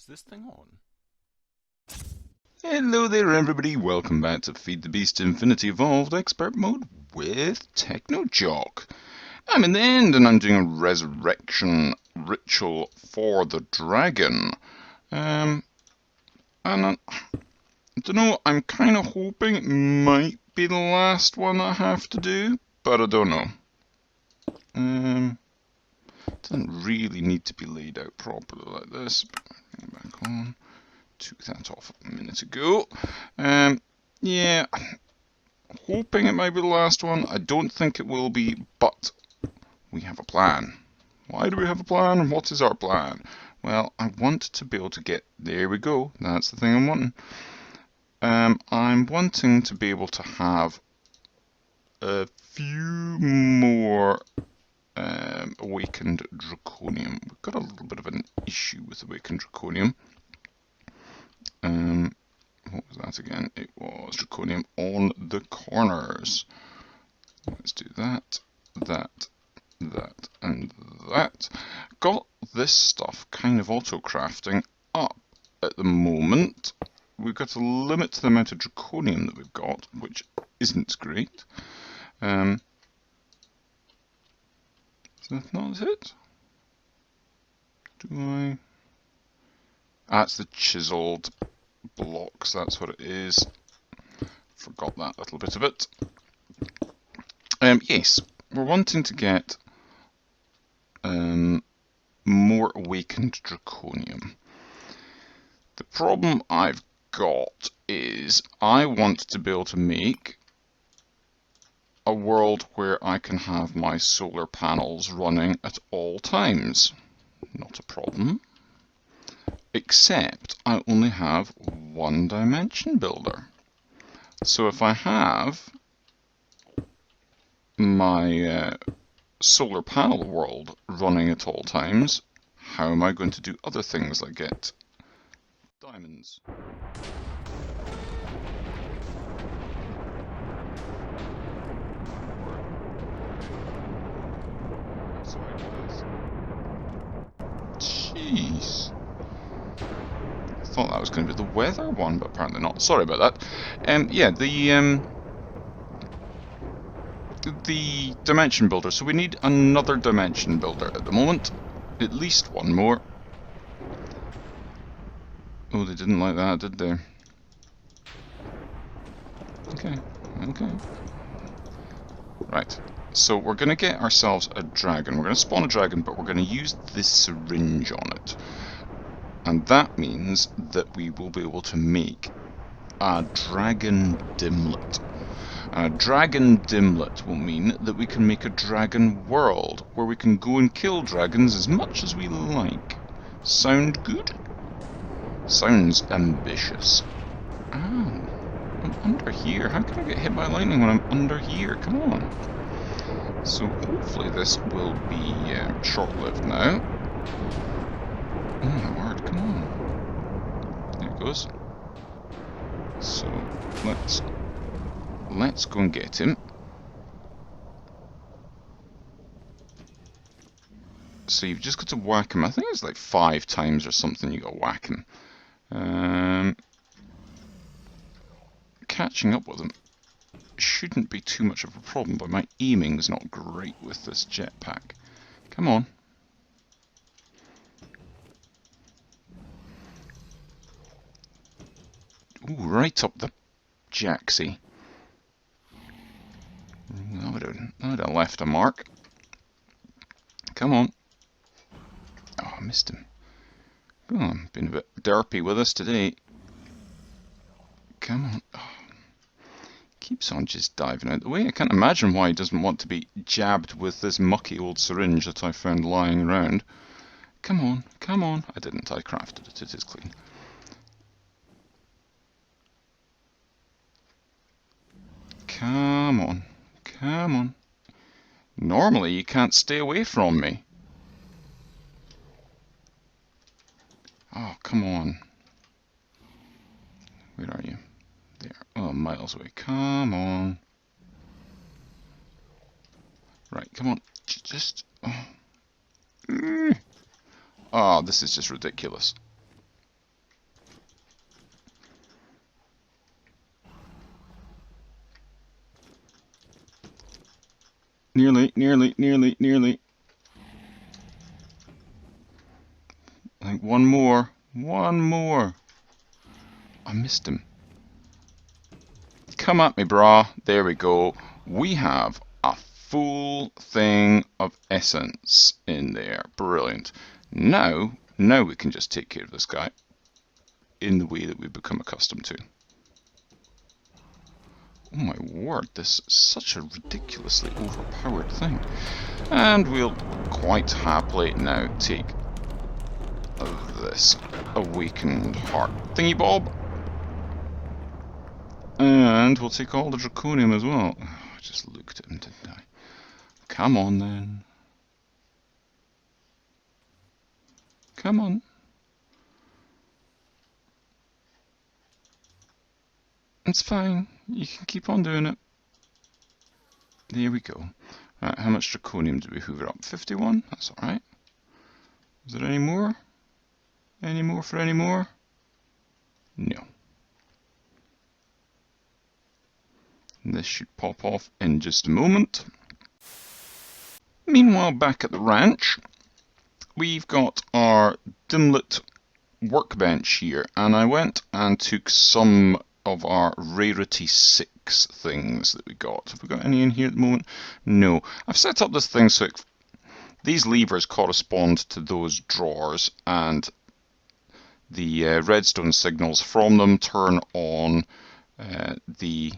this thing on? Hello there everybody, welcome back to Feed the Beast Infinity Evolved Expert Mode with Technojock. I'm in the end and I'm doing a resurrection ritual for the dragon. And I don't know, I'm kind of hoping it might be the last one I have to do, but I don't know. Doesn't really need to be laid out properly like this. Bring it back on. Took that off a minute ago. Yeah, hoping it might be the last one. I don't think it will be, but we have a plan. Why do we have a plan, and what is our plan? Well, I want to be able to get... There we go. That's the thing I'm wanting. I'm wanting to be able to have a few more Awakened Draconium. We've got a little bit of an issue with Awakened Draconium. What was that again? It was Draconium on the corners. Let's do that, that, and that. Got this stuff kind of auto-crafting up at the moment. We've got to limit the amount of Draconium that we've got, which isn't great. Is that not it? Do I... That's the chiseled blocks, that's what it is. Forgot that little bit of it. Yes, we're wanting to get more Awakened Draconium. The problem I've got is I want to be able to make a world where I can have my solar panels running at all times. Not a problem. Except I only have one dimension builder. So if I have my solar panel world running at all times, how am I going to do other things like get diamonds? Jeez. I thought that was going to be the weather one, but apparently not. Sorry about that. Yeah, the dimension builder. So we need another dimension builder at the moment. At least one more. Oh, they didn't like that, did they? Okay, okay. Right. So we're going to get ourselves a dragon. We're going to spawn a dragon, but we're going to use this syringe on it. And that means that we will be able to make a dragon dimlet. A dragon dimlet will mean that we can make a dragon world where we can go and kill dragons as much as we like. Sound good? Sounds ambitious. Ow, I'm under here. How can I get hit by lightning when I'm under here? Come on. So hopefully this will be short-lived now. Oh my word, come on. There it goes. So let's go and get him. So you've just got to whack him. I think it's like 5 times or something you got to whack him. Catching up with him shouldn't be too much of a problem, but my aiming is not great with this jetpack. Come on. Ooh, right up the jacksy. That would have left a mark. Come on. Oh, I missed him. Oh, been a bit derpy with us today. Come on. Oh, keeps on just diving out the way. I can't imagine why he doesn't want to be jabbed with this mucky old syringe that I found lying around. Come on, come on. I didn't, I crafted it. It is clean. Come on, come on. Normally you can't stay away from me. Oh, come on. Where are you? There. Oh, miles away. Come on. Right, come on. Just... Oh. Oh, this is just ridiculous. nearly. I think one more. I missed him. Come at me, brah. There we go. We have a full thing of essence in there. Brilliant. Now we can just take care of this guy in the way that we've become accustomed to. Oh my word, this is such a ridiculously overpowered thing. And we'll quite happily now take this Awakened Heart thingy bob. And we'll take all the Draconium as well. Oh, I just looked at him, didn't I? Come on then. Come on. It's fine. You can keep on doing it. There we go. Right, how much Draconium did we hoover up? 51? That's alright. Is there any more? Any more for any more? No. This should pop off in just a moment. Meanwhile, back at the ranch, we've got our dimlet workbench here, and I went and took some of our rarity 6 things that we got. Have we got any in here at the moment? No. I've set up this thing so these levers correspond to those drawers, and the redstone signals from them turn on the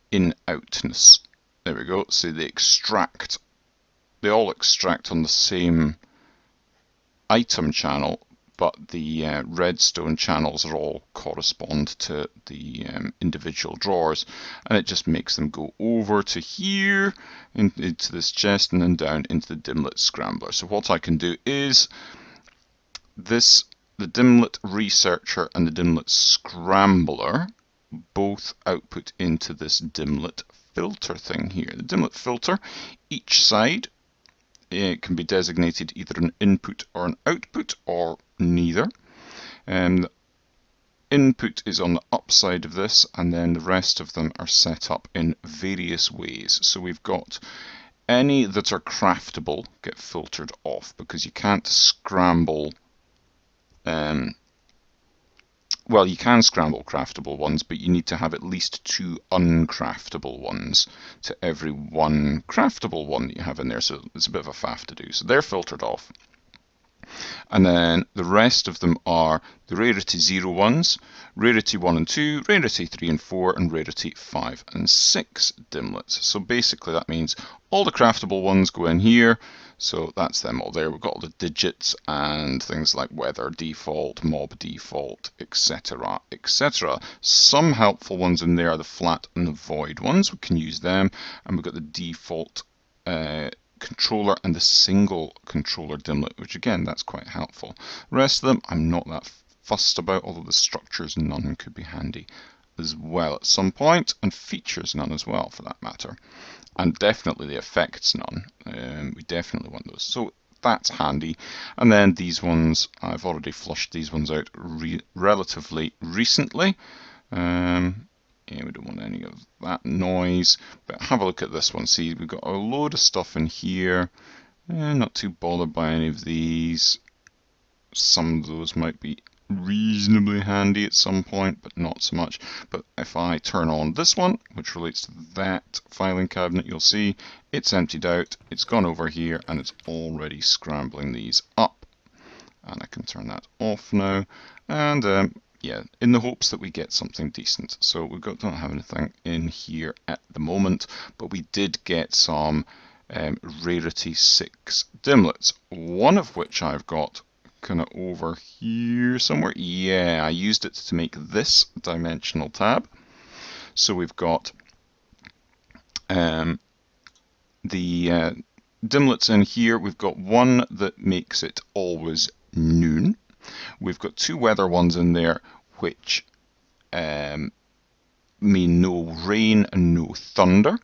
in-outness. There we go. So they all extract on the same item channel, but the redstone channels are all correspond to the individual drawers, and it just makes them go over to here, into this chest, and then down into the dimlet scrambler. So what I can do is the dimlet researcher and the dimlet scrambler both output into this dimlet filter thing here. The dimlet filter, each side, it can be designated either an input or an output, or neither. Input is on the upside of this, and then the rest of them are set up in various ways. So we've got any that are craftable get filtered off, because you can't scramble well, you can scramble craftable ones, but you need to have at least 2 uncraftable ones to every 1 craftable one that you have in there, so it's a bit of a faff to do. So they're filtered off. And then the rest of them are the rarity 0 ones, rarity 1 and 2, rarity 3 and 4, and rarity 5 and 6 dimlets. So basically that means all the craftable ones go in here, so that's them all there. We've got all the digits and things like weather default, mob default, etc, etc. Some helpful ones in there are the flat and the void ones. We can use them, and we've got the default controller and the single controller dimlet, which again, that's quite helpful. The rest of them I'm not that fussed about, although the structures none could be handy as well at some point, and features none as well for that matter, and definitely the effects none. We definitely want those, so that's handy. And then these ones, I've already flushed these ones out relatively recently. Yeah, we don't want any of that noise, but have a look at this one. See, we've got a load of stuff in here. Not too bothered by any of these. Some of those might be reasonably handy at some point, but not so much. But if I turn on this one, which relates to that filing cabinet, you'll see it's emptied out, it's gone over here, and it's already scrambling these up. And I can turn that off now. And yeah, in the hopes that we get something decent. So we don't have anything in here at the moment, but we did get some rarity 6 dimlets, one of which I've got kind of over here somewhere. Yeah, I used it to make this dimensional tab. So we've got the dimlets in here. We've got one that makes it always noon. We've got 2 weather ones in there, which mean no rain and no thunder.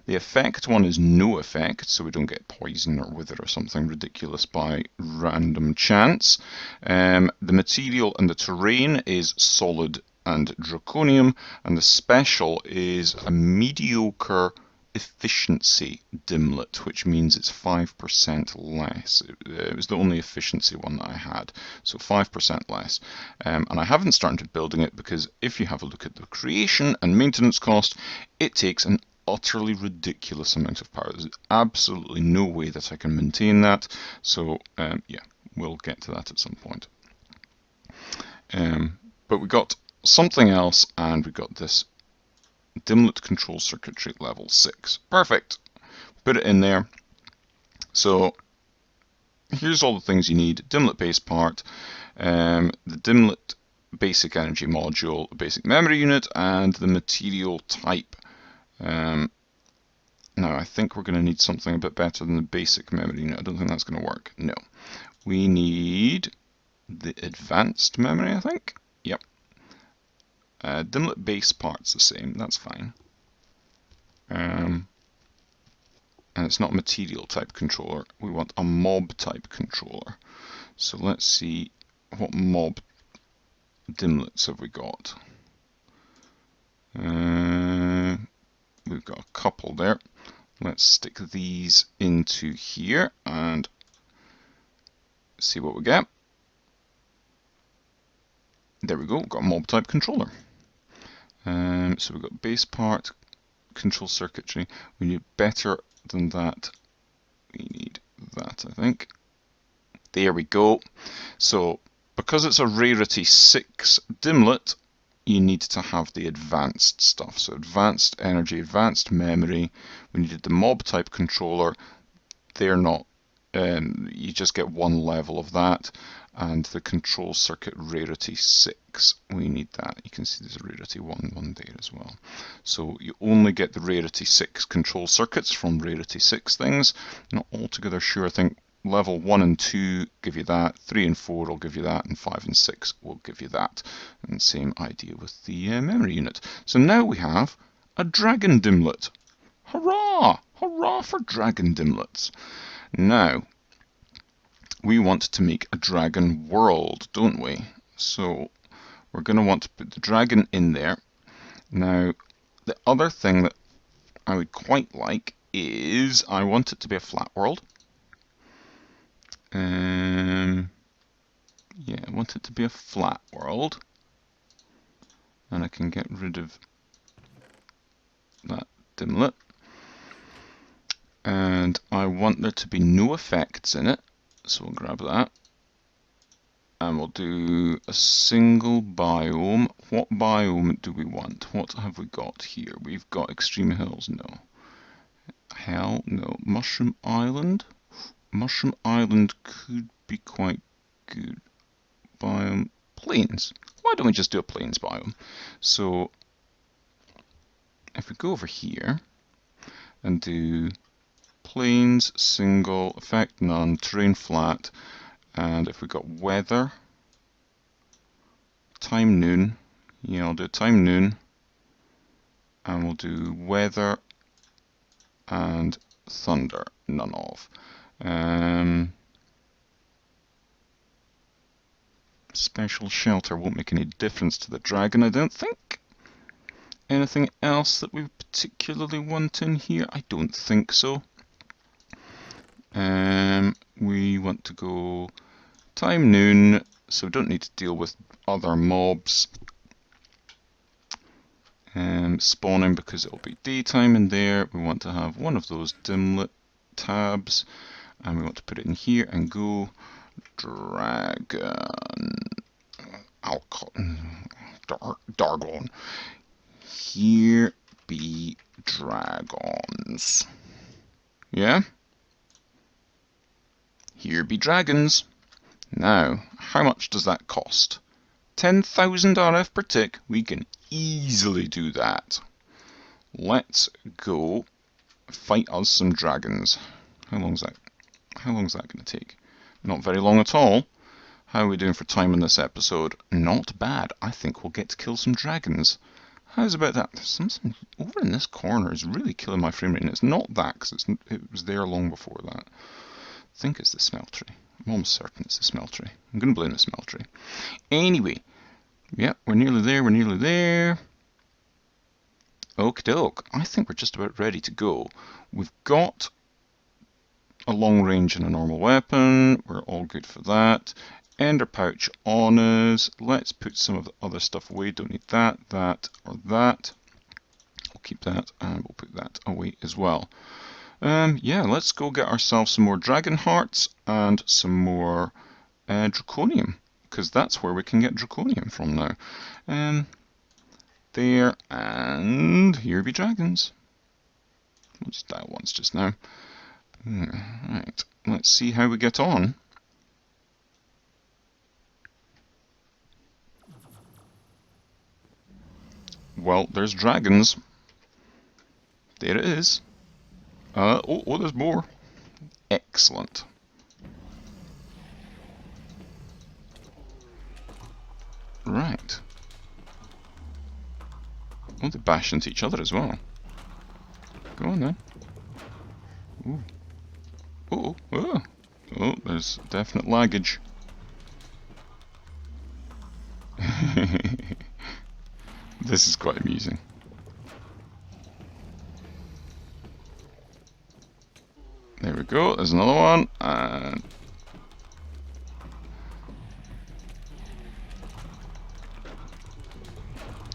The effect one is no effect, so we don't get poison or wither or something ridiculous by random chance. The material and the terrain is solid and draconium, and the special is a mediocre efficiency dimlet, which means it's 5% less. It was the only efficiency one that I had, so 5% less. And I haven't started building it because if you have a look at the creation and maintenance cost, it takes an utterly ridiculous amount of power. There's absolutely no way that I can maintain that, so yeah, we'll get to that at some point. But we got something else, and we got this dimlet control circuitry level 6. Perfect. Put it in there. So here's all the things you need. Dimlet base part, the dimlet basic energy module, the basic memory unit, and the material type. Now I think we're going to need something a bit better than the basic memory unit. I don't think that's going to work. No. We need the advanced memory, I think. Yep. Dimlet base part's the same, that's fine. And it's not a material type controller, we want a mob type controller. So let's see what mob dimlets have we got. We've got a couple there. Let's stick these into here and see what we get. There we go, we've got a mob type controller. So we've got base part, control circuitry. We need better than that. We need that, I think. There we go. So because it's a rarity 6 dimlet, you need to have the advanced stuff. So advanced energy, advanced memory. We needed the mob type controller. They're not, you just get one level of that. And the control circuit rarity 6, we need that. You can see there's a rarity 1 there as well. So you only get the rarity 6 control circuits from rarity 6 things. Not altogether sure, I think level 1 and 2 give you that, 3 and 4 will give you that, and 5 and 6 will give you that. And same idea with the memory unit. So now we have a dragon dimlet. Hurrah! Hurrah for dragon dimlets! Now, we want to make a dragon world, don't we? So we're going to want to put the dragon in there. Now, the other thing that I would quite like is I want it to be a flat world. Yeah, I want it to be a flat world. And I can get rid of that dimlet. And I want there to be no effects in it. So we'll grab that, and we'll do a single biome. What biome do we want? What have we got here? We've got extreme hills, no. Hell, no. Mushroom Island? Mushroom Island could be quite good. Biome, plains. Why don't we just do a plains biome? So, if we go over here, and do plains, single, effect none, terrain flat, and if we got weather, time noon, yeah, I'll do time noon, and we'll do weather and thunder, none of. Special shelter won't make any difference to the dragon, I don't think. Anything else that we particularly want in here? I don't think so. We want to go time noon, so we don't need to deal with other mobs spawning because it'll be daytime in there. We want to have one of those dimlet tabs, and we want to put it in here and go dragon. Dargon. Here be dragons. Yeah? Here be dragons. Now, how much does that cost? 10,000 RF per tick. We can easily do that. Let's go fight us some dragons. How long's that going to take? Not very long at all. How are we doing for time in this episode? Not bad. I think we'll get to kill some dragons. How's about that? Something over in this corner is really killing my frame rate, and it's not that because it was there long before that. I think it's the smeltery. I'm almost certain it's the smeltery. I'm going to blame the smeltery. Anyway, yeah, we're nearly there, we're nearly there. Okie doke. I think we're just about ready to go. We've got a long range and a normal weapon. We're all good for that. Ender pouch on us. Let's put some of the other stuff away. Don't need that, that, or that. We'll keep that, and we'll put that away as well. Yeah, let's go get ourselves some more dragon hearts and some more draconium, because that's where we can get draconium from now. There, and here be dragons. We'll just dial once just now. Right, let's see how we get on. Well, there's dragons. There it is. Oh, there's more. Excellent. Right. Oh, they bash into each other as well. Go on then. Ooh. Oh, there's definite laggage. This is quite amusing. There we go, there's another one, and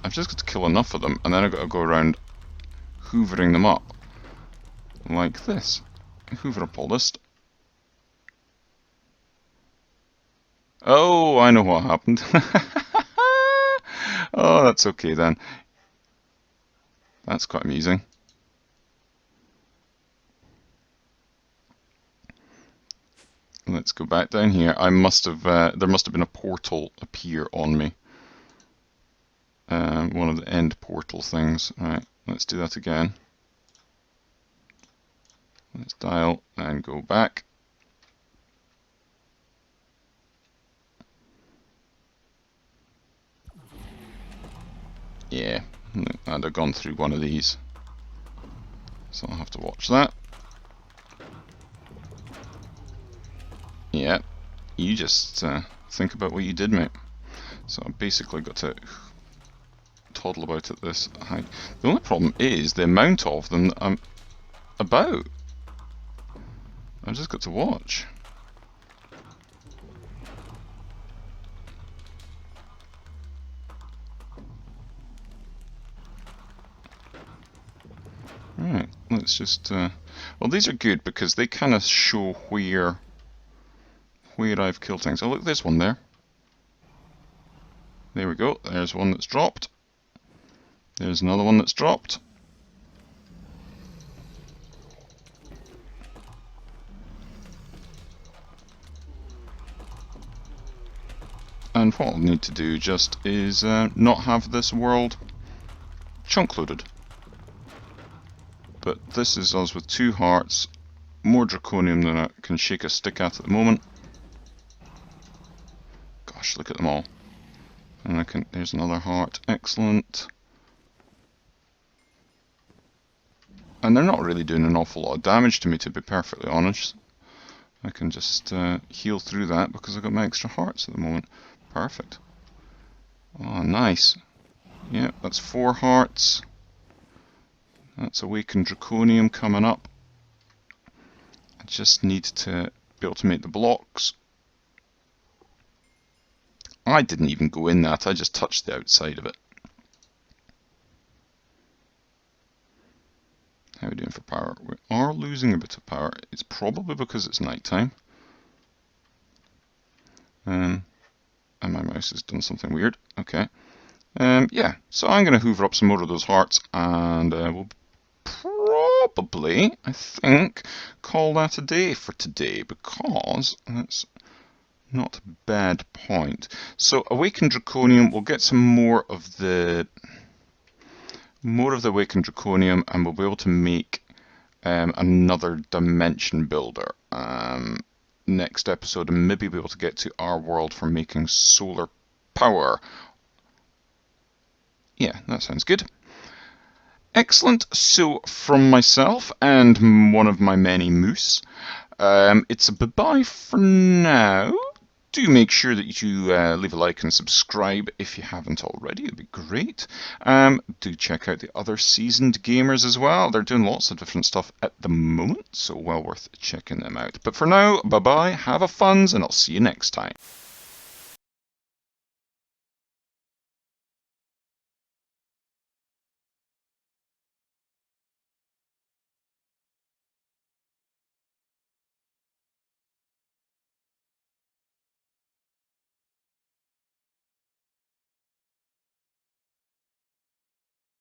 I've just got to kill enough of them, and then I've got to go around hoovering them up. Like this. Hoover up all this. Oh, I know what happened. Oh, that's okay then. That's quite amusing. Let's go back down here. I must have, there must have been a portal appear on me. One of the end portal things. Right, let's do that again. Let's dial and go back. Yeah, I'd have gone through one of these. So I'll have to watch that. Yeah, you just think about what you did, mate. So I've basically got to toddle about at this height. The only problem is the amount of them that I'm about. I've just got to watch. Right, let's just... well, these are good because they kind of show where I've killed things. Oh, look, there's one there. There we go, there's one that's dropped. There's another one that's dropped. And what I'll need to do just is not have this world chunk loaded. But this is us with 2 hearts, more draconium than I can shake a stick at the moment. Gosh, look at them all. And there's another heart, excellent. And they're not really doing an awful lot of damage to me, to be perfectly honest. I can just heal through that because I've got my extra hearts at the moment. Perfect. Oh, nice. Yep, that's 4 hearts. That's Awakened Draconium coming up. I just need to be able to make the blocks. I didn't even go in that, I just touched the outside of it. How are we doing for power? We are losing a bit of power. It's probably because it's night time. And my mouse has done something weird. Okay. Yeah, so I'm going to hoover up some more of those hearts, and we'll probably, I think, call that a day for today, because that's not a bad point. So, Awakened Draconium, we'll get some more of the Awakened Draconium, and we'll be able to make another dimension builder next episode, and maybe be able to get to our world for making solar power. Yeah, that sounds good. Excellent. So, from myself and one of my many moose, it's a bye-bye for now. Do make sure that you leave a like and subscribe if you haven't already. It'd be great. Do check out the other seasoned gamers as well. They're doing lots of different stuff at the moment, so well worth checking them out. But for now, bye-bye, have a funs, and I'll see you next time.